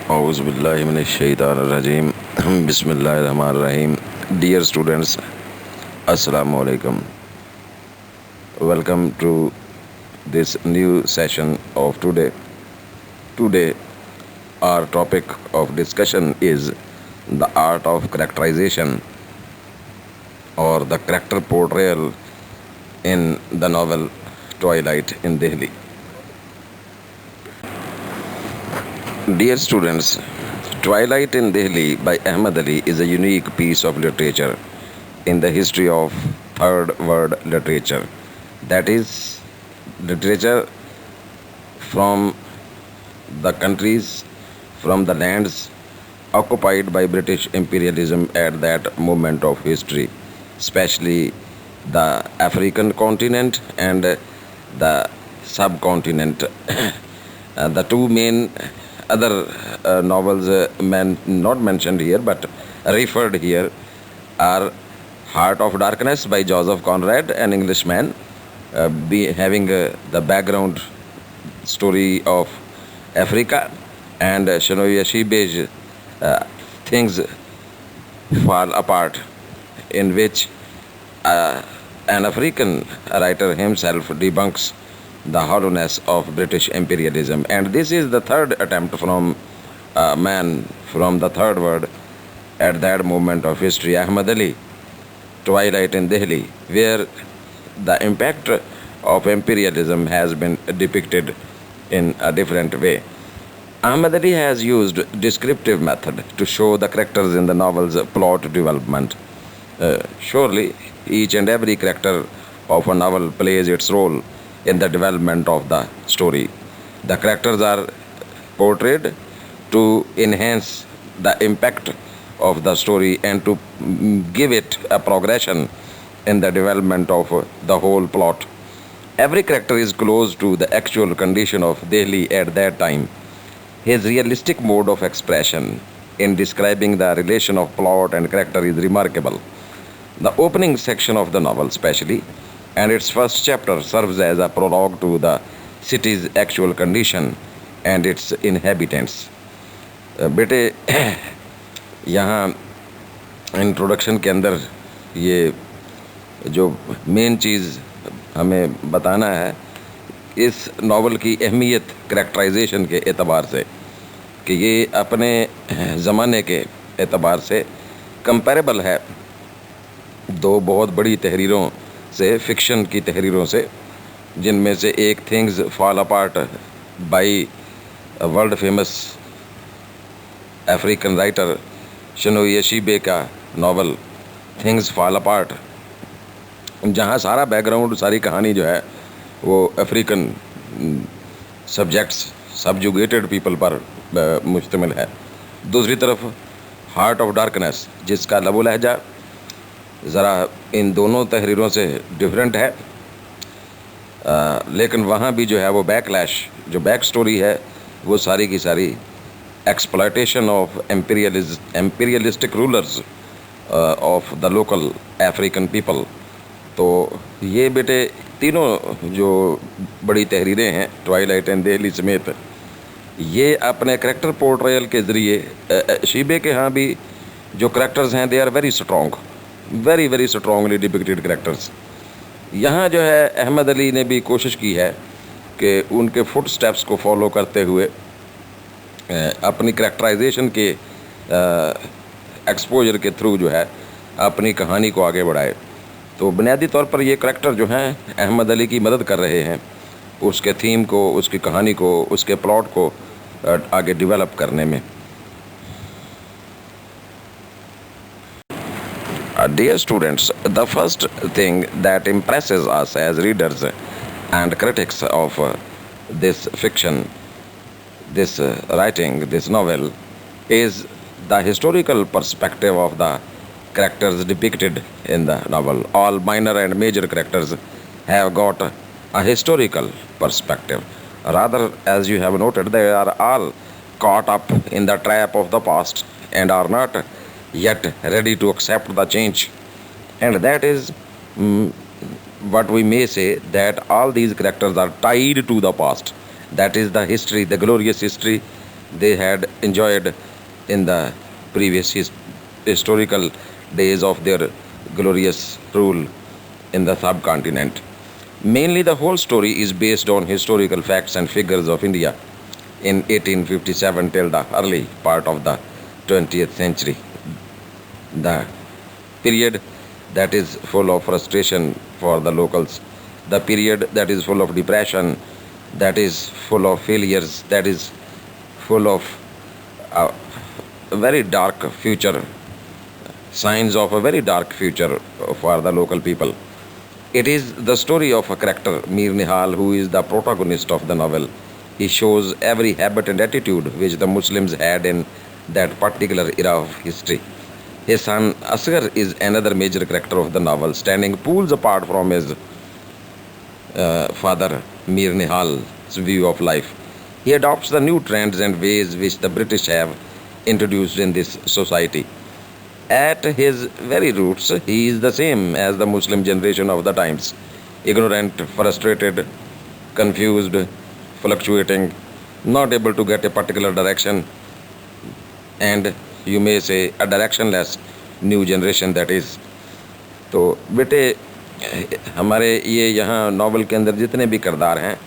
Auzubillahiminash-shaytanir-rajim. Bismillahir-rahmanir-rahim. Dear students, Assalamu alaikum. Welcome to this new session of today. Today, our topic of discussion is the art of characterization or the character portrayal in the novel Twilight in Delhi. Dear students, Twilight in Delhi by Ahmad Ali is a unique piece of literature in the history of third world literature. That is, literature from the countries, from the lands occupied by British imperialism at that moment of history, especially the African continent and the subcontinent. The two main other novels not mentioned here but referred here are Heart of Darkness by Joseph Conrad, an Englishman, having the background story of Africa, and Shinoya Shibe's Things Fall Apart, in which uh, an African writer himself debunks the hollowness of British imperialism. And this is the third attempt from a man from the third world at that moment of history, Ahmad Ali, Twilight in Delhi, where the impact of imperialism has been depicted in a different way. Ahmad Ali has used descriptive method to show the characters in the novel's plot development. Surely, each and every character of a novel plays its role in the development of the story. The characters are portrayed to enhance the impact of the story and to give it a progression in the development of the whole plot. Every character is close to the actual condition of Delhi at that time. His realistic mode of expression in describing the relation of plot and character is remarkable. The opening section of the novel, especially, and its first chapter serves as a prologue to the city's actual condition and its inhabitants. बेटे यहाँ introduction के अंदर ये जो main चीज़ हमें बताना है इस नावल की अहमियत करैक्टराइजेशन के एतबार से कि ये अपने ज़माने के एतबार से कंपैरेबल है दो बहुत बड़ी तहरीरों से, फिक्शन की तहरीरों से, जिनमें से एक things fall apart by world famous African writer Chinua Achebe का नावल थिंग्स फॉल अपार्ट, जहाँ सारा बैकग्राउंड, सारी कहानी जो है वो अफ्रीकन सब्जेक्ट्स, सबजुगेटेड पीपल पर मुश्तमिल है। दूसरी तरफ हार्ट ऑफ डार्कनेस, जिसका लबो लहजा ज़रा इन दोनों तहरीरों से डिफरेंट है, लेकिन वहाँ भी जो है वो बैकलैश, जो बैक स्टोरी है वो सारी की सारी exploitation of imperialistic rulers of the local African people. तो ये बेटे तीनों जो बड़ी तहरीरें हैं ट्वाइलाइट एंड दिल्ली समेत, ये अपने करेक्टर पोर्ट्रेयल के ज़रिए शीबे के यहाँ भी जो करेक्टर्स हैं they are very strong, very very strongly depicted characters. यहाँ जो है अहमद अली ने भी कोशिश की है कि उनके फुट स्टेप्स को फॉलो करते हुए अपनी करेक्टराइजेशन के एक्सपोजर के थ्रू जो है अपनी कहानी को आगे बढ़ाए। तो बुनियादी तौर पर ये करेक्टर जो हैं अहमद अली की मदद कर रहे हैं उसके थीम को, उसकी कहानी को, उसके प्लॉट को आगे डेवलप करने में। Dear students, the first thing that impresses us as readers and critics of this fiction, this writing, this novel, is the historical perspective of the characters depicted in the novel. All minor and major characters have got a historical perspective. Rather, as you have noted, they are all caught up in the trap of the past and are not yet ready to accept the change. And that is what we may say, that all these characters are tied to the past. That is the history, the glorious history they had enjoyed in the previous historical days of their glorious rule in the subcontinent. Mainly, the whole story is based on historical facts and figures of India in 1857 till the early part of the 20th century. The period that is full of frustration for the locals, the period that is full of depression, that is full of failures, that is full of a very dark future, signs of a very dark future for the local people. It is the story of a character, Mir Nihal, who is the protagonist of the novel. He shows every habit and attitude which the Muslims had in that particular era of history. His son Asghar is another major character of the novel, standing pools apart from his father Mir Nihal's view of life. He adopts the new trends and ways which the British have introduced in this society. At his very roots, he is the same as the Muslim generation of the times, ignorant, frustrated, confused, fluctuating, not able to get a particular direction, and you may say a directionless new generation that is. तो बेटे, हमारे ये यहाँ novel के अंदर जितने भी किरदार हैं,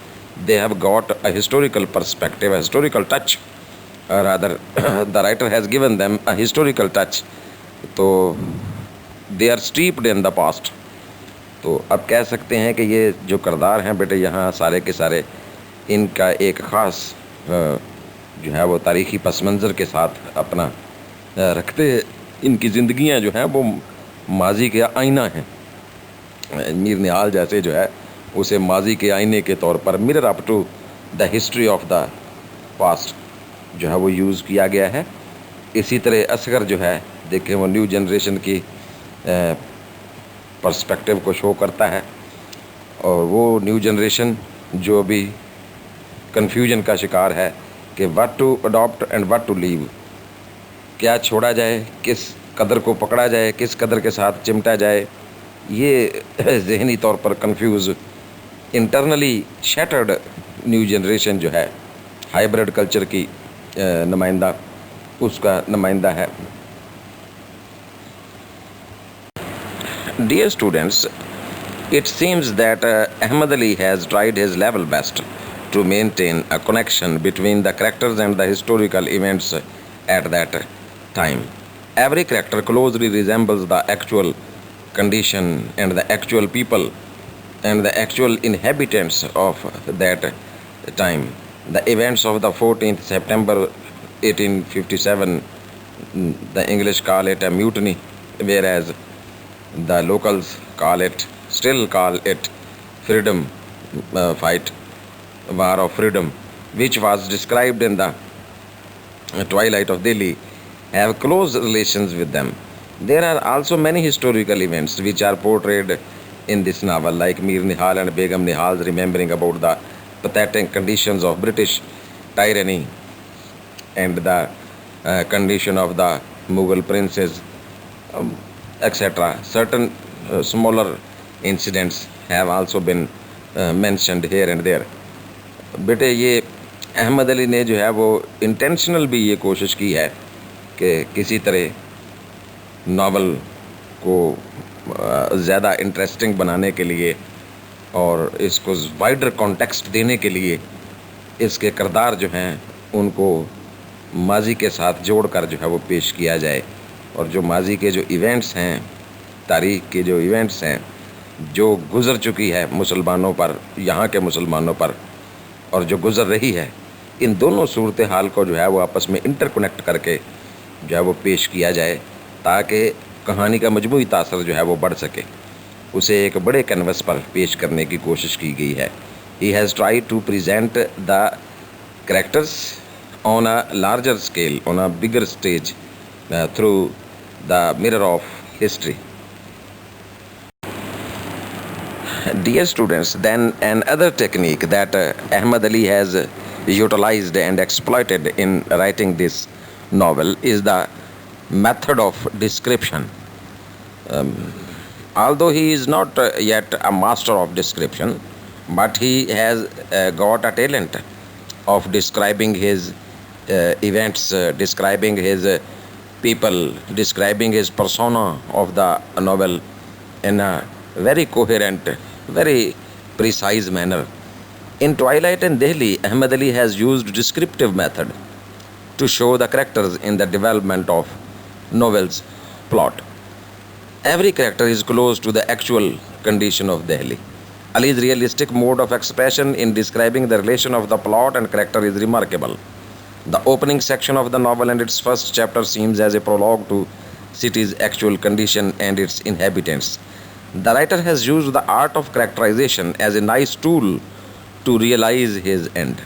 they have got a historical perspective, historical touch, rather the writer has given them a historical touch. तो they are steeped in the past. तो अब कह सकते हैं कि ये जो किरदार हैं बेटे यहाँ सारे के सारे, इनका एक ख़ास जो है वो तारीख़ी पस मंज़र के साथ अपना रखते, इनकी ज़िंदगियाँ जो हैं वो माजी के आईना हैं. मीर निहाल जैसे जो है उसे माजी के आईने के तौर पर, mirror up to the history of the past जो है वो यूज़ किया गया है. इसी तरह असगर जो है देखें वो न्यू जनरेशन की पर्सपेक्टिव को शो करता है, और वो न्यू जनरेशन जो भी कन्फ्यूजन का शिकार है कि what to adopt and what to leave, क्या छोड़ा जाए, किस कदर को पकड़ा जाए, किस कदर के साथ चिमटा जाए. ये ज़हनी तौर पर confuse, internally shattered new generation जो है हाइब्रिड कल्चर की नुमाइंदा, उसका नुमाइंदा है. Dear students, it seems that Ahmad Ali has tried his level best to maintain a connection between the characters and the historical events at that time. Every character closely resembles the actual condition and the actual people and the actual inhabitants of that time. The events of the 14th September 1857, the English call it a mutiny, whereas the locals still call it freedom fight, war of freedom, which was described in the Twilight of Delhi, have close relations with them. There are also many historical events which are portrayed in this novel, like Mir Nihal and Begum Nihal's remembering about the pathetic conditions of British tyranny and the condition of the Mughal princes, etc. Certain smaller incidents have also been mentioned here and there. बेटे, ये अहमद अली ने जो है वो intentional भी ये कोशिश की है कि किसी तरह नावल को ज़्यादा इंटरेस्टिंग बनाने के लिए और इसको वाइडर कॉन्टेक्स्ट देने के लिए इसके किरदार जो हैं उनको माजी के साथ जोड़कर जो है वो पेश किया जाए, और जो माजी के जो इवेंट्स हैं, तारीख़ के जो इवेंट्स हैं जो गुज़र चुकी है मुसलमानों पर, यहाँ के मुसलमानों पर, और जो गुज़र रही है, इन दोनों सूरत हाल को जो है वो आपस में इंटरकनेक्ट करके जो है वो पेश किया जाए, ताकि कहानी का मजमूई तासर जो है वो बढ़ सके. उसे एक बड़े कैनवस पर पेश करने की कोशिश की गई है. He has tried to present the characters on a larger scale, on a bigger stage, through the mirror of history. Dear students, then another technique that Ahmad Ali has utilized and exploited in writing this novel is the method of description. Although he is not yet a master of description, but he has got a talent of describing his events describing his people, describing his persona of the novel in a very coherent, very precise manner. In Twilight in Delhi, Ahmed Ali has used descriptive method to show the characters in the development of novel's plot. Every character is close to the actual condition of Delhi. Ali's realistic mode of expression in describing the relation of the plot and character is remarkable. The opening section of the novel and its first chapter seems as a prologue to city's actual condition and its inhabitants. The writer has used the art of characterization as a nice tool to realize his end.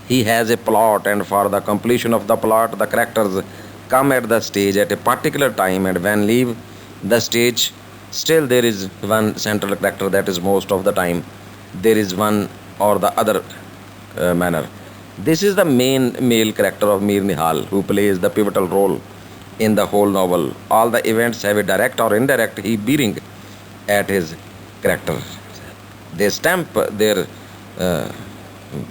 He has a plot, and for the completion of the plot, the characters come at the stage at a particular time, and when leave the stage, still there is one central character that is most of the time there is one or the other manner. This is the main male character of Mir Nihal, who plays the pivotal role in the whole novel. All the events have a direct or indirect he bearing at his character. They stamp their uh,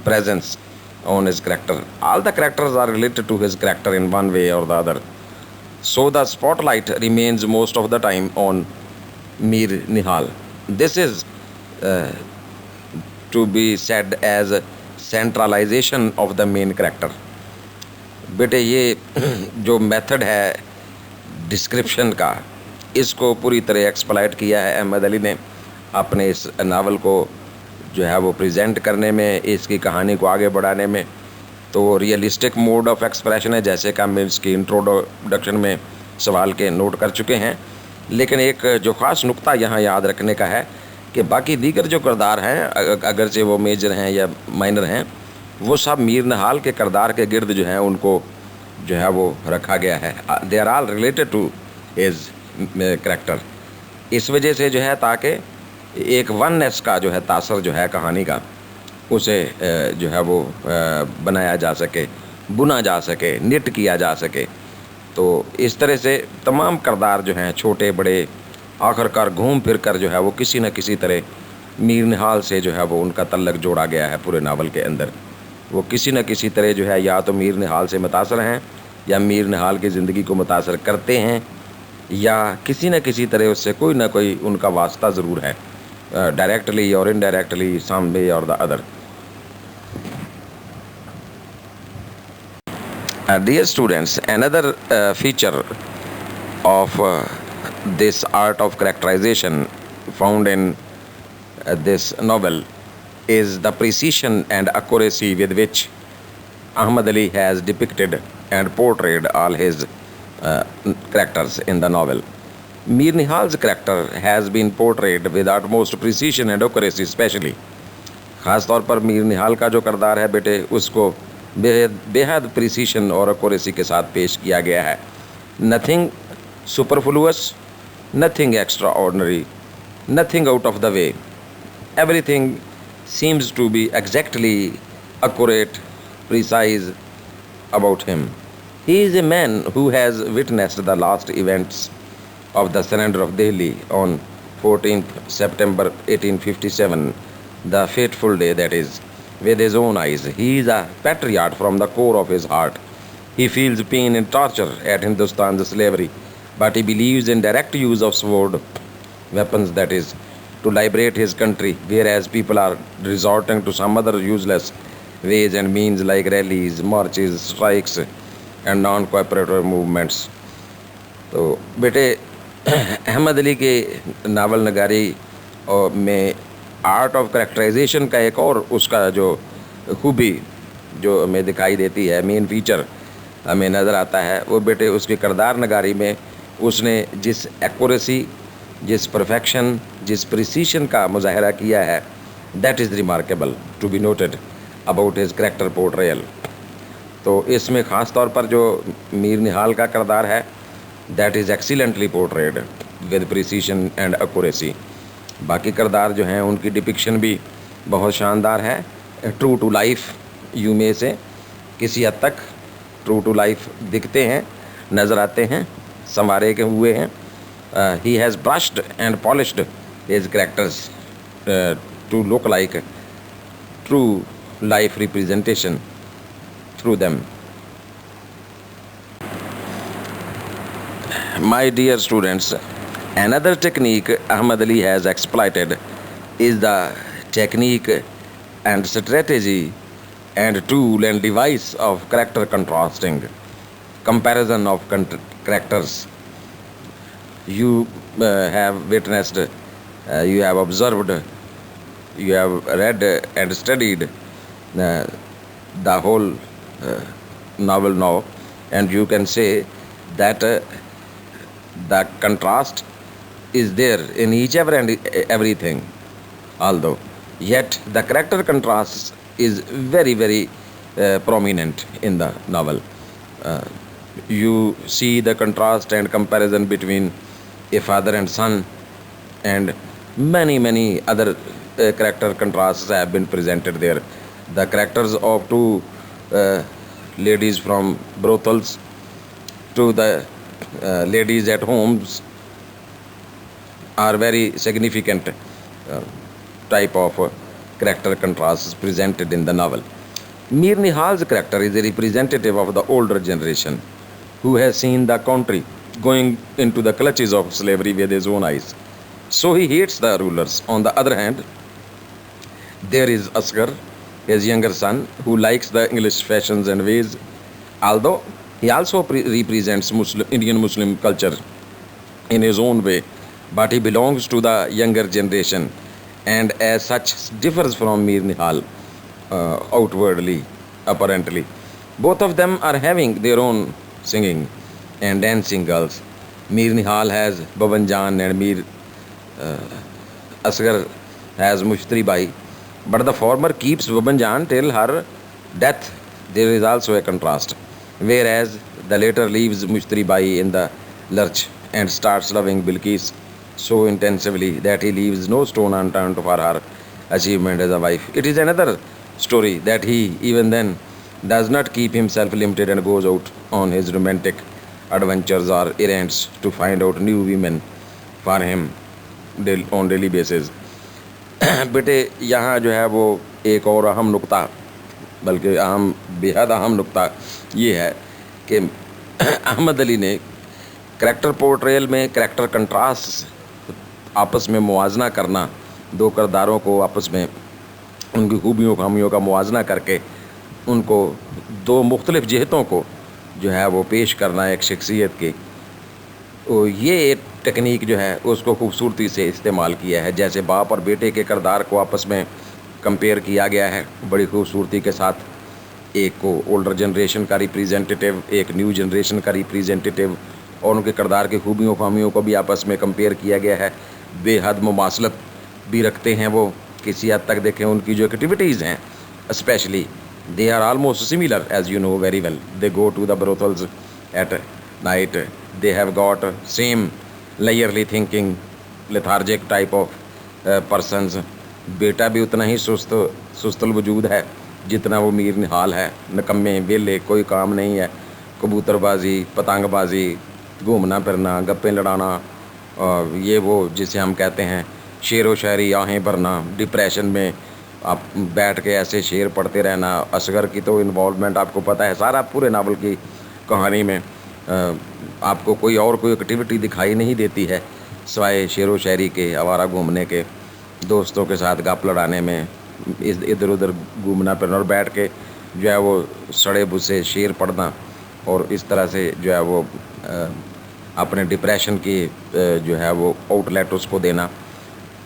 presence on his character. All the characters are related to his character in one way or the other. So the spotlight remains most of the time on Mir Nihal. This is uh, to be said as a centralization of the main character. बेटे ये जो method है description का, इसको पूरी तरह exploit किया है अहमद अली ने अपने इस नावल को जो है वो प्रेजेंट करने में, इसकी कहानी को आगे बढ़ाने में. तो रियलिस्टिक मोड ऑफ एक्सप्रेशन है, जैसे कि हम इसकी इंट्रोडक्शन में सवाल के नोट कर चुके हैं. लेकिन एक जो ख़ास नुक्ता यहाँ याद रखने का है कि बाकी दीगर जो किरदार हैं, अगरचे वो मेजर हैं या माइनर हैं, वो सब मीर निहाल के किरदार के गिर्द जो हैं उनको जो है वो रखा गया है. They are all related to his character. इस वजह से जो है ताकि एक वननेस का जो है तासर जो है कहानी का, उसे जो है वो बनाया जा सके, बुना जा सके, निट किया जा सके. तो इस तरह से तमाम किरदार जो हैं छोटे बड़े आखिरकार घूम फिर कर जो है वो किसी न किसी तरह मीर निहाल से जो है वो उनका तल्लक जोड़ा गया है. पूरे नावल के अंदर वो किसी न किसी तरह जो है या तो मीर निहाल से मुतासर हैं, या मीर निहाल की ज़िंदगी को मुतासर करते हैं, या किसी न किसी तरह उससे कोई ना कोई उनका वास्ता ज़रूर है, डायरेक्टली और इनडायरेक्टली, सम वे और the other. Dear students, another feature of this art of characterization found in this novel is the precision and accuracy with which Ahmad Ali has depicted and portrayed all his characters in the novel. Mir Nihal's character has been portrayed with utmost precision and accuracy, especially ख़ास तौर पर मीर निहाल का जो किरदार है बेटे, उसको बेहद प्रिसीशन और एक्यूरेसी के साथ पेश किया गया है. Nothing superfluous, nothing extra ordinary, nothing out of the way. Everything seems to be exactly accurate, precise about him. He is a man who has witnessed the last events of the surrender of Delhi on 14th September 1857, the fateful day that is, with his own eyes. He is a patriot from the core of his heart. He feels pain and torture at Hindustan's slavery, but he believes in direct use of sword weapons, that is, to liberate his country, whereas people are resorting to some other useless ways and means like rallies, marches, strikes and non-cooperative movements. तो बेटे अहमद अली के novel नगारी और में art of characterisation का एक और उसका जो खूबी जो हमें दिखाई देती है, मेन फीचर हमें नज़र आता है, वो बेटे उसके किरदार नगारी में उसने जिस एक्यूरेसी, जिस परफेक्शन, जिस प्रिसीशन का मुजाहरा किया है, that is remarkable to be noted about his character portrayal. तो इसमें ख़ास तौर पर जो मीर निहाल का किरदार है, that is excellently portrayed with precision and accuracy. बाकी किरदार जो हैं उनकी डिपिक्शन भी बहुत शानदार है, ट्रू टू लाइफ यू में से किसी हद तक ट्रू टू लाइफ दिखते हैं, नज़र आते हैं, संवारे के हुए हैं. He has brushed and polished his characters to look like true life representation through them. My dear students, another technique Ahmad Ali has exploited is the technique and strategy and tool and device of character contrasting, comparison of characters. You have witnessed, you have observed, you have read and studied the whole novel now, and you can say that the contrast is there in each and everything, although yet the character contrast is very prominent in the novel. uh, you see the contrast and comparison between a father and son, and many other character contrasts have been presented there. The characters of two uh, ladies from brothels to the ladies at homes are very significant type of character contrasts presented in the novel. Mir Nihal's character is a representative of the older generation who has seen the country going into the clutches of slavery with his own eyes. So he hates the rulers. On the other hand, there is Asghar, his younger son, who likes the English fashions and ways, although he also represents Indian Muslim culture in his own way, but he belongs to the younger generation and as such differs from Mir Nihal outwardly, apparently. Both of them are having their own singing and dancing girls. Mir Nihal has Baban Jan and Mir Asghar has Mushtari Bai, but the former keeps Baban Jan till her death. There is also a contrast, whereas the later leaves Mushtari Bai in the lurch and starts loving Bilqis so intensively that he leaves no stone unturned for her achievement as a wife. It is another story that he, even then, does not keep himself limited and goes out on his romantic adventures or errands to find out new women for him on daily basis. बेटे यहाँ जो है वो एक और अहम नुक्ता, बल्कि अहम बेहद अहम नुक्ता ये है कि अहमद अली ने करैक्टर पोर्ट्रेयल में करैक्टर कंट्रास्ट आपस में मुवाजना करना, दो किरदारों को आपस में उनकी खूबियों खामियों का मुवाजना करके उनको दो मुख्तलिफ़ जहतों को जो है वो पेश करना एक शख्सियत की, ये टेक्निक जो है उसको खूबसूरती से इस्तेमाल किया है। जैसे बाप और बेटे के किरदार को आपस में कंपेयर किया गया है बड़ी खूबसूरती के साथ, एक को ओल्डर जनरेशन का रिप्रेजेंटेटिव, एक न्यू जनरेशन का रिप्रेजेंटेटिव, और उनके किरदार की खूबियों खामियों को भी आपस में कंपेयर किया गया है। बेहद मुमासलत भी रखते हैं वो, किसी हद तक देखें उनकी जो एक्टिविटीज़ हैं specially they are almost similar as you know very well. They go to the brothels at night, they have got same layerly thinking, lethargic type of persons। बेटा भी उतना ही सुस्तल वजूद है जितना वो मीर निहाल है, नकम्मे वेले, कोई काम नहीं है, कबूतरबाजी, पतंगबाजी, घूमना फिरना, गप्पे लड़ाना, ये वो जिसे हम कहते हैं शेर व शायरी, आहें भरना, डिप्रेशन में आप बैठ के ऐसे शेर पढ़ते रहना। असगर की तो इन्वॉल्वमेंट आपको पता है, सारा पूरे नावल की कहानी में आपको कोई एक्टिविटी दिखाई नहीं देती है सिवाय शेर व शायरी के, आवारा घूमने के, दोस्तों के साथ गप लड़ाने में, इधर उधर घूमना फिरना और बैठ के जो है वो सड़े भुसे शेर पढ़ना और इस तरह से जो है वो अपने डिप्रेशन की जो है वो आउटलेट उसको देना।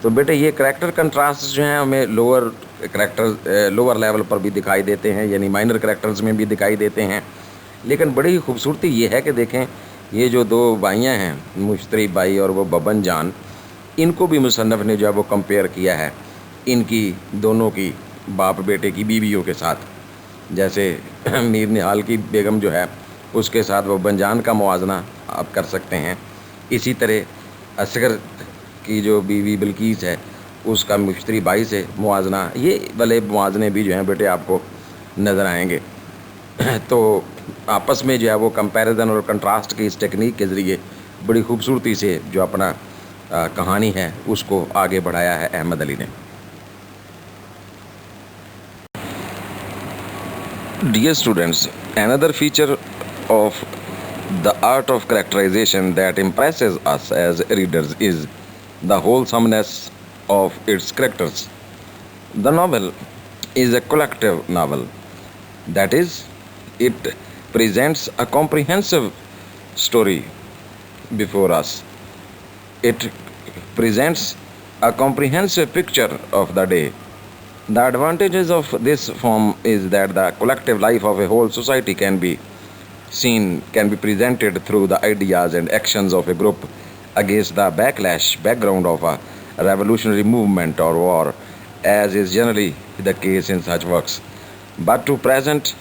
तो बेटे ये करैक्टर कंट्रास्ट जो हैं हमें लोअर लेवल पर भी दिखाई देते हैं, यानी माइनर करैक्टर्स में भी दिखाई देते हैं। लेकिन बड़ी खूबसूरती ये है कि देखें ये जो दो भाइयाँ हैं मुश्तरी बाई और वो बबन जान, इनको भी मुसन्नफ़ ने जो है वो कंपेयर किया है इनकी दोनों की बाप बेटे की बीवियों के साथ। जैसे मीर निहाल की बेगम जो है उसके साथ बबन जान का मुवाजना आप कर सकते हैं, इसी तरह असगर की जो बीवी बिल्कीस है उसका मुश्तरी बाई से मुवाजना, ये वाले मुवाजने भी जो हैं बेटे आपको नज़र आएंगे। तो आपस में जो है वो कंपैरिजन और कंट्रास्ट की इस टेक्निक के ज़रिए बड़ी खूबसूरती से जो अपना कहानी है उसको आगे बढ़ाया है अहमद अली ने। Dear students, another feature of The art of characterization that impresses us as readers is the wholesomeness of its characters. The novel is a collective novel. That is, it presents a comprehensive story before us. It presents a comprehensive picture of the day. The advantages of this form is that the collective life of a whole society can be presented through the ideas and actions of a group against the backlash background of a revolutionary movement or war, as is generally the case in such works. But to present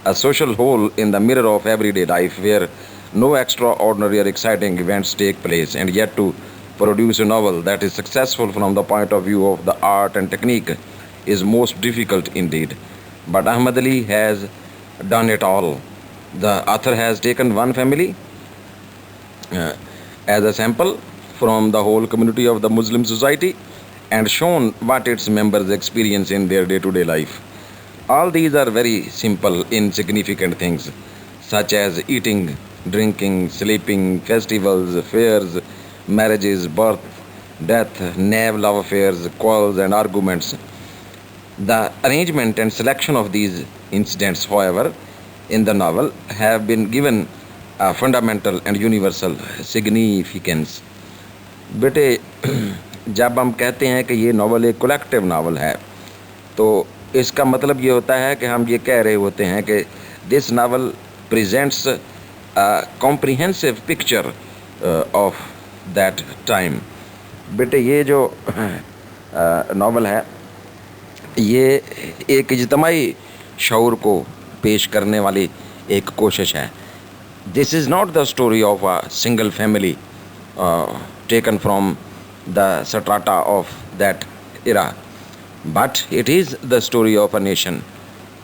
a social whole in the mirror of everyday life where no extraordinary or exciting events take place, and yet to produce a novel that is successful from the point of view of the art and technique is most difficult indeed. But Ahmad Ali has done it all. The author has taken one family uh, as a sample from the whole community of the Muslim society and shown what its members experience in their day to day life. All these are very simple, insignificant things, such as eating, drinking, sleeping, festivals, fairs, marriages, birth, death, naval love affairs, quarrels, and arguments. The arrangement and selection of these incidents, however, in the novel have been given a fundamental and universal significance. बेटे जब हम कहते हैं कि ये novel एक collective novel है तो इसका मतलब ये होता है कि हम ये कह रहे होते हैं कि this novel presents comprehensive picture of that time. बेटे ये जो नावल है ये एक इज्तमाही शऊर को पेश करने वाली एक कोशिश है। This is not the story of a single family taken from the strata of that era, but it is the story of a nation.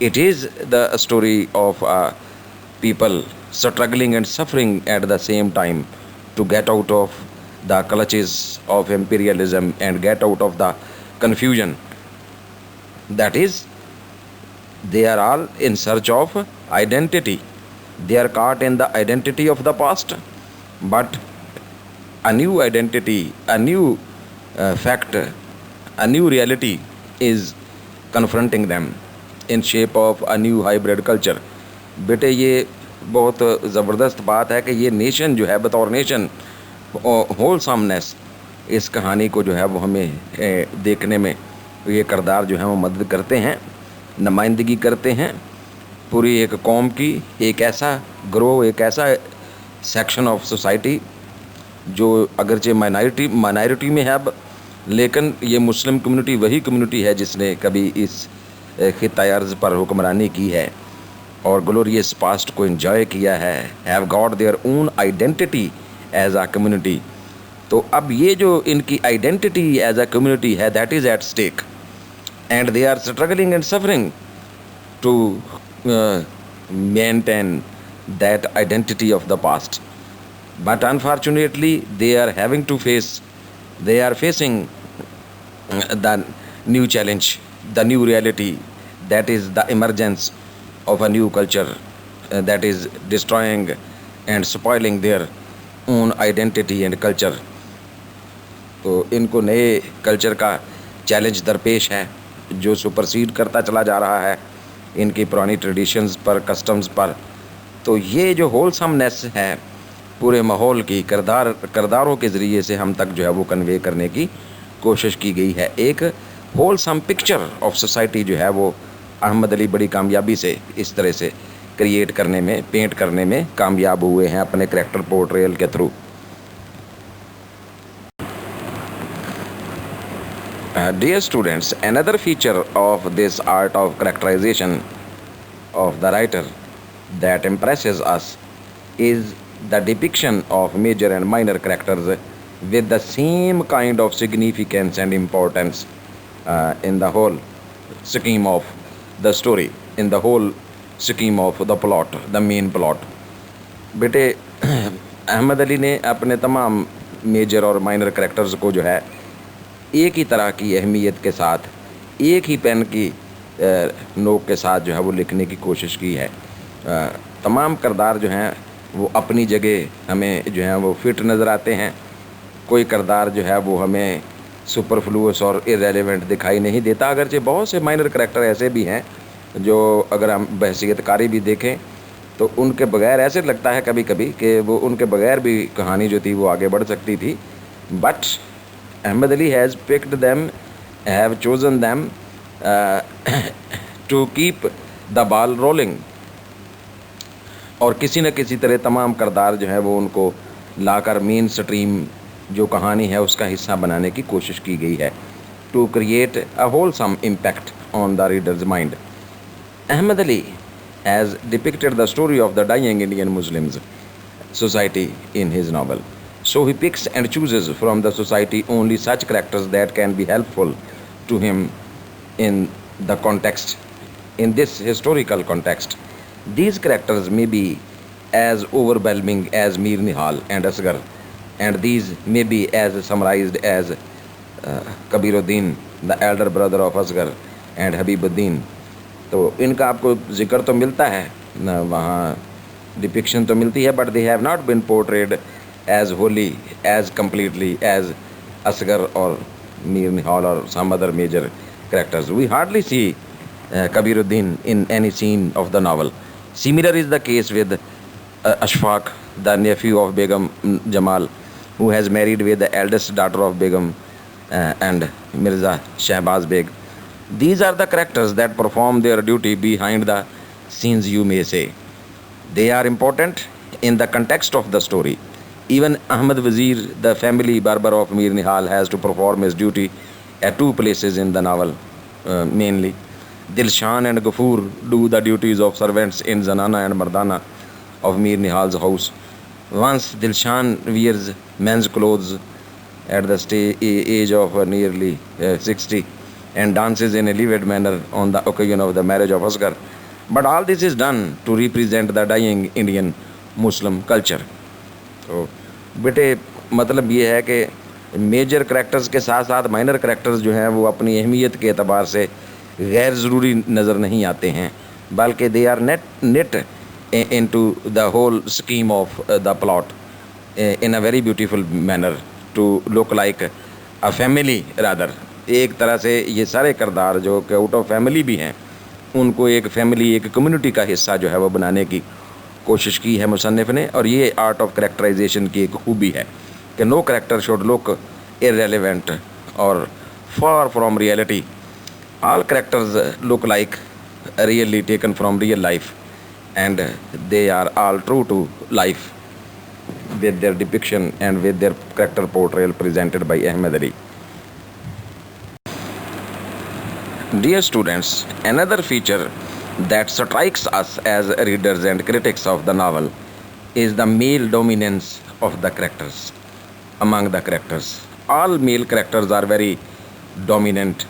It is the story of people struggling and suffering at the same time to get out of the clutches of imperialism and get out of the confusion. That is, they are all in search of identity. They are caught in the identity of the past, but a new identity, a new fact, a new reality is confronting them in shape of a new hybrid culture. बेटे ये बहुत ज़बरदस्त बात है कि ये nation जो है बतौर नेशन होलसमनेस इस कहानी को जो है वो हमें देखने में ये किरदार जो है वो मदद करते हैं, नुमाइंदगी करते हैं पूरी एक कौम की, एक ऐसा ग्रोह, एक ऐसा सेक्शन ऑफ सोसाइटी जो अगरचे माइनॉरिटी में है अब, लेकिन ये मुस्लिम कम्युनिटी वही कम्युनिटी है जिसने कभी इस खित्ता अर्ज़ पर हुक्मरानी की है और ग्लोरियस पास्ट को एंजॉय किया है, have got their own identity as a community. तो अब ये जो इनकी आइडेंटिटी एज आ कम्युनिटी है that is at stake and they are struggling and suffering to maintain that identity of the past. But unfortunately they are facing the new challenge, the new reality, that is the emergence of a new culture that is destroying and spoiling their own identity and culture. तो इनको नए culture का challenge दरपेश है जो supersede करता चला जा रहा है इनकी पुरानी ट्रेडिशंस पर, कस्टम्स पर। तो ये जो होलसमनेस है पूरे माहौल की किरदारों के ज़रिए से हम तक जो है वो कन्वे करने की कोशिश की गई है। एक होलसम पिक्चर ऑफ सोसाइटी जो है वो अहमद अली बड़ी कामयाबी से इस तरह से क्रिएट करने में, पेंट करने में कामयाब हुए हैं अपने करैक्टर पोर्ट्रेयल के through. Dear students, another feature of this art of characterization of the writer that impresses us is the depiction of major and minor characters with the same kind of significance and importance in the whole scheme of the story, in the whole scheme of the plot, the main plot. बेटे अहमद अली ने अपने तमाम major और minor characters को जो है एक ही तरह की अहमियत के साथ, एक ही पेन की नोक के साथ जो है वो लिखने की कोशिश की है। तमाम किरदार जो हैं वो अपनी जगह हमें जो है वो फिट नज़र आते हैं। कोई किरदार जो है वो हमें सुपरफ्लूअस और इररेलेवेंट दिखाई नहीं देता। अगरचे बहुत से माइनर करैक्टर ऐसे भी हैं जो अगर हम बहसीत कारी भी देखें तो उनके बगैर ऐसे लगता है कभी कभी कि वो उनके बगैर भी कहानी जो थी वो आगे बढ़ सकती थी। But Ahmad Ali has picked them, have chosen them to keep the ball rolling. और किसी न किसी तरह तमाम किरदार जो है वो उनको लाकर मेन स्ट्रीम जो कहानी है उसका हिस्सा बनाने की कोशिश की गई है, to create a wholesome impact on the readers mind. Ahmad Ali has depicted the story of the dying Indian Muslims society in his novel. So he picks and chooses from the society only such characters that can be helpful to him in the context, in this historical context. These characters may be as overwhelming as Mir Nihal and Asghar, and these may be as summarized as Kabiruddin, the elder brother of Asghar, and Habibuddin. तो इनका आपको जिक्र तो मिलता है ना, वहाँ depiction तो मिलती है, but they have not been portrayed as wholly as completely as Asghar और मीर निहाल और some other major characters. We hardly see Kabiruddin in any scene of the novel. Similar is the case with Ashfaq, the nephew of Begum Jamal, who has married with the eldest daughter of Begum and Mirza Shahbaz Beg. These are the characters that perform their duty behind the scenes, you may say. They are important in the context of the story. Even Ahmad Wazir, the family barber of Mir Nihal, has to perform his duty at two places in the novel, mainly. Dilshan and Ghafoor do the duties of servants in Zanana and Mardana of Mir Nihal's house. Once Dilshan wears men's clothes at the age of nearly 60 and dances in a livid manner on the occasion of the marriage of Asghar. But all this is done to represent the dying Indian Muslim culture. तो बेटे मतलब ये है कि major characters के साथ साथ minor characters जो हैं वो अपनी अहमियत के एतबार से गैर ज़रूरी नज़र नहीं आते हैं, बल्कि they are knit into the whole scheme of the plot in a very beautiful manner to look like a family rather. एक तरह से ये सारे किरदार जो कि आउट ऑफ फैमिली भी हैं उनको एक फैमिली, एक कम्युनिटी का हिस्सा जो है वो बनाने की कोशिश की है मुसन्निफ़ ने। और ये आर्ट ऑफ करेक्टराइजेशन की एक खूबी है कि no character should look irrelevant और far from reality. All characters look like really taken from real life and they are all true to life with their depiction and with their character portrayal presented by Ahmad Ali. Dear students, another feature that strikes us as readers and critics of the novel is the male dominance of the characters. Among the characters, all male characters are very dominant,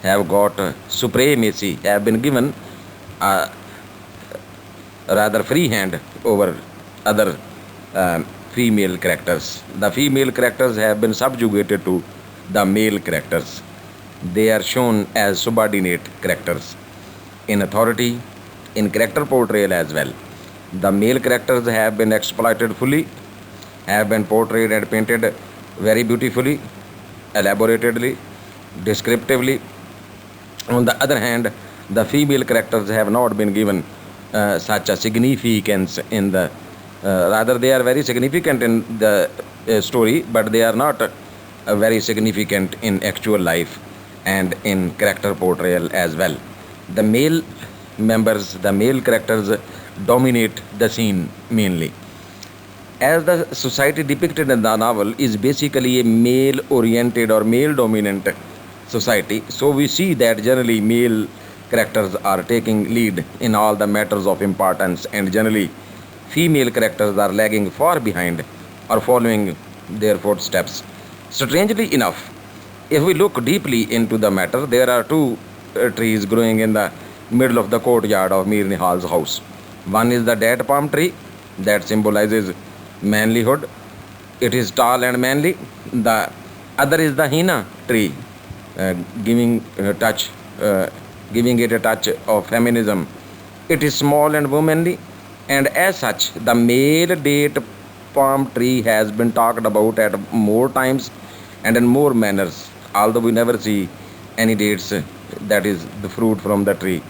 have got supremacy, have been given a rather free hand over other female characters. The female characters have been subjugated to the male characters. They are shown as subordinate characters in authority, in character portrayal as well. The male characters have been exploited fully, have been portrayed and painted very beautifully, elaboratedly, descriptively. On the other hand, the female characters have not been given such a significance in the rather they are very significant in the story, but they are not very significant in actual life and in character portrayal as well. The male members, the male characters dominate the scene mainly. As the society depicted in the novel is basically a male oriented or male dominant society, so we see that generally male characters are taking lead in all the matters of importance, and generally female characters are lagging far behind or following their footsteps. Strangely enough, if we look deeply into the matter, there are two trees growing in the middle of the courtyard of Mir Nihal's house. One is the date palm tree that symbolizes manlyhood. It is tall and manly. The other is the henna tree, giving it a touch of feminism It is small and womanly, and as such, the male date palm tree has been talked about at more times and in more manners, although we never see any dates, that is, the fruit from the tree.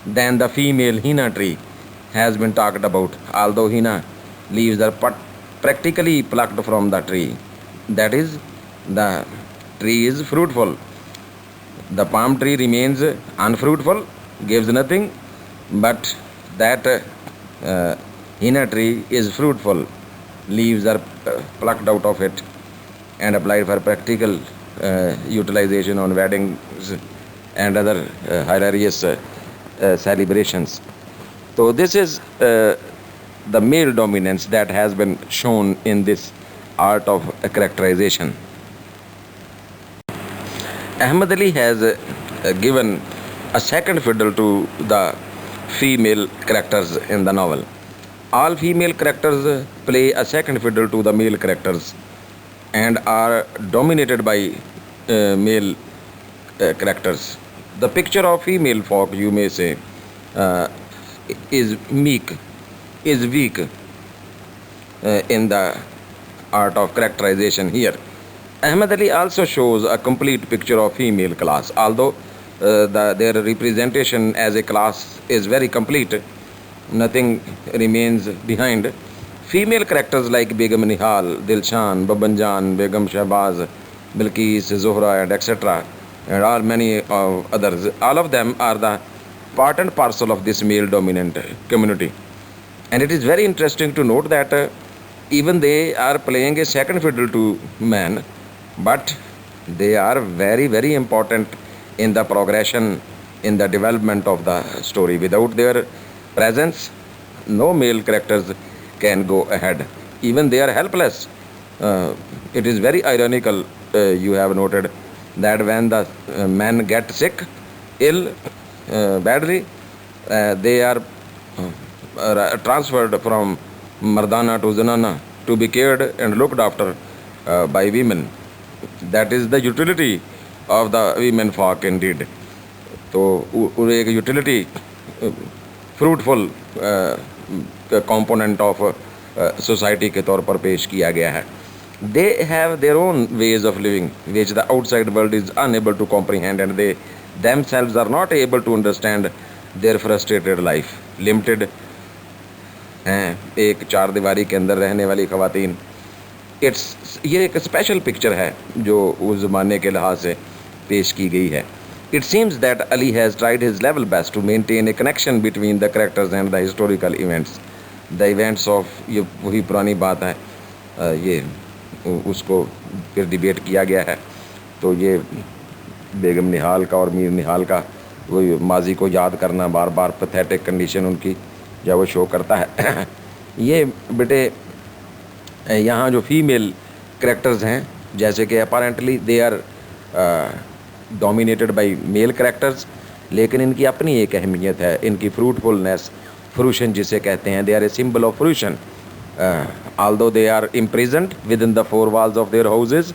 Then the female henna tree has been talked about, although henna leaves are practically plucked from the tree. That is, the tree is fruitful. The palm tree remains unfruitful, gives nothing, but that henna tree is fruitful. Leaves are plucked out of it and applied for practical utilization on weddings and other hilarious celebrations. So, this is the male dominance that has been shown in this art of characterization. Ahmad Ali has given a second fiddle to the female characters in the novel. All female characters play a second fiddle to the male characters and are dominated by male characters. The picture of female folk, you may say, uh, is meek, is weak in the art of characterization here. Ahmed Ali also shows a complete picture of female class, although their representation as a class is very complete. Nothing remains behind. Female characters like Begum Nihal, Dilshan, Babanjan, Begum Shahbaz, Bilqis, Zohra, and etc., and all many others, all of them are the part and parcel of this male dominant community. And it is very interesting to note that even they are playing a second fiddle to man, but they are very, very important in the progression, in the development of the story. Without their presence, no male characters can go ahead. Even they are helpless. It is very ironical, you have noted, that when the men get sick, ill, badly, they are transferred from Mardana to Zanana to be cared and looked after by women. That is the utility of the women folk indeed. तो एक utility fruitful component of society के तौर पर पेश किया गया है. They have their own ways of living which the outside world is unable to comprehend and they themselves are not able to understand their frustrated life. Limited हैं एक चार दीवारी के अंदर रहने वाली ख़वातीन. ये एक स्पेशल पिक्चर है जो उस ज़माने के लिहाज से पेश की गई है. It seems that Ali has tried his level best to maintain a connection between the characters and the historical events. The events of ये वही पुरानी बात है, ये उसको फिर डिबेट किया गया है. तो ये बेगम निहाल का और मीर निहाल का वही माजी को याद करना, बार बार पैथेटिक कंडीशन उनकी जब वो शो करता है. ये बेटे यहाँ जो फीमेल करेक्टर्स हैं, जैसे कि apparently they are dominated by male characters, लेकिन इनकी अपनी एक अहमियत है. इनकी फ्रूटफुलनेस, फ्रूशन जिसे कहते हैं, they are a symbol of frustration. Although they are imprisoned within the four walls of their houses,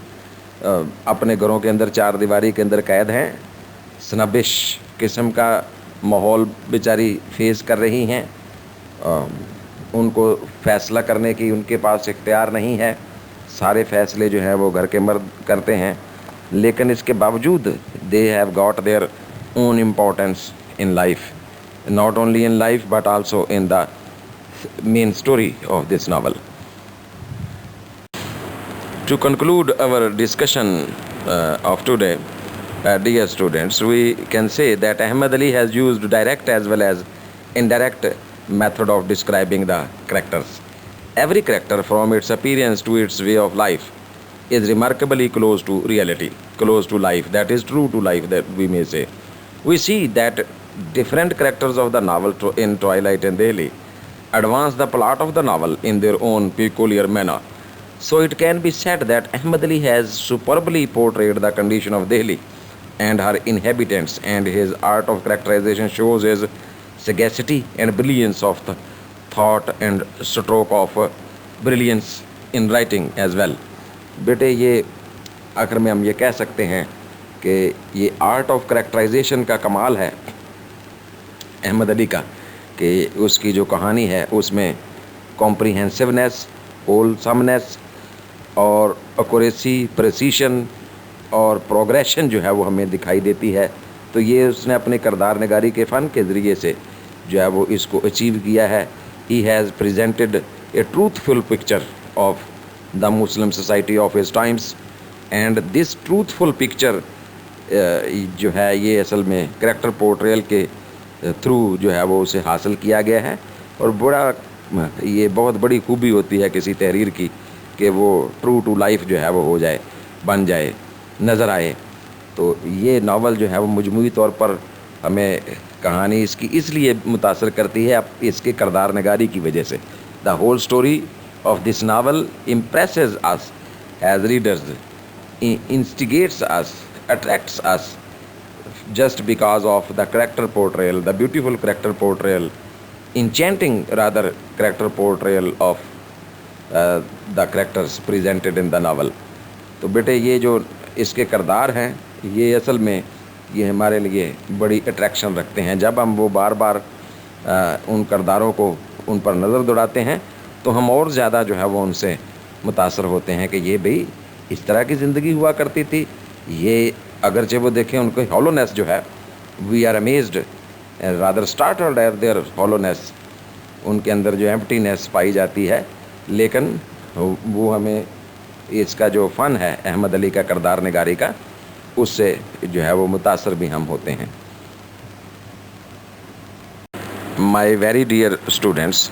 अपने घरों के अंदर चार दीवारी के अंदर कैद हैं. स्नबिश किस्म का माहौल बेचारी फेस कर रही हैं. उनको फ़ैसला करने की उनके पास इख्तियार नहीं है. सारे फ़ैसले जो हैं वो घर के मर्द करते हैं. लेकिन इसके बावजूद दे have got their own importance in life, not only in life but also in the main story of this novel. To conclude our discussion of today, dear students, we can say that Ahmad Ali has used direct as well as indirect method of describing the characters. Every character, from its appearance to its way of life, is remarkably close to reality, close to life, that is true to life, that we may say. We see that different characters of the novel in Twilight and Delhi advance the plot of the novel in their own peculiar manner. So it can be said that Ahmad Ali has superbly portrayed the condition of Delhi and her inhabitants, and his art of characterization shows his sagacity and brilliance of the thought and stroke of brilliance in writing as well. बेटे ये आखिर में हम ये कह सकते हैं कि ये आर्ट ऑफ करेक्टराइजेशन का कमाल है अहमद अली का, कि उसकी जो कहानी है उसमें कॉम्प्रिहेंसिवनेस, होलसमनेस और एक्यूरेसी, प्रिसीशन और प्रोग्रेशन जो है वो हमें दिखाई देती है। तो ये उसने अपने किरदार नगारी के फ़न के ज़रिए से जो है वो इसको अचीव किया है। He has presented A truthful picture of the Muslim society of his times and this truthful picture जो है ये असल में करैक्टर पोर्ट्रेयल के थ्रू जो है वो उसे हासिल किया गया है। और ये बहुत बड़ी खूबी होती है किसी तहरीर की कि वो ट्रू टू लाइफ जो है वो हो जाए, बन जाए, नज़र आए। तो ये नावल जो है वो मजमूई तौर पर हमें कहानी इसकी इसलिए मुतासर करती है अब इसके किरदार नगारी की वजह से। The whole story of this novel impresses us as readers, instigates us, attracts us just because of the character portrayal, the beautiful character portrayal, enchanting rather character portrayal of the characters presented in the novel. तो बेटे ये जो इसके किरदार हैं ये असल में ये हमारे लिए बड़ी अट्रैक्शन रखते हैं। जब हम वो बार बार उन किरदारों को उन पर नज़र दौड़ाते हैं तो हम और ज़्यादा जो है वो उनसे मुतासर होते हैं कि ये भाई इस तरह की ज़िंदगी हुआ करती थी। ये अगरचे वो देखें उनकी हॉलोनेस जो है, we are amazed rather startled at their hollowness, उनके अंदर जो एम्प्टीनेस पाई जाती है, लेकिन वो हमें इसका जो फ़न है अहमद अली का किरदार निगारी का, उससे जो है वो मुतासर भी हम होते हैं। My very dear students,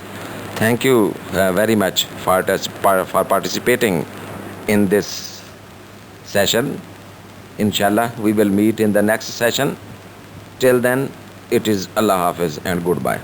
thank you very much for participating in this session. Inshallah we will meet in the next session. Till then, it is Allah Hafiz and goodbye.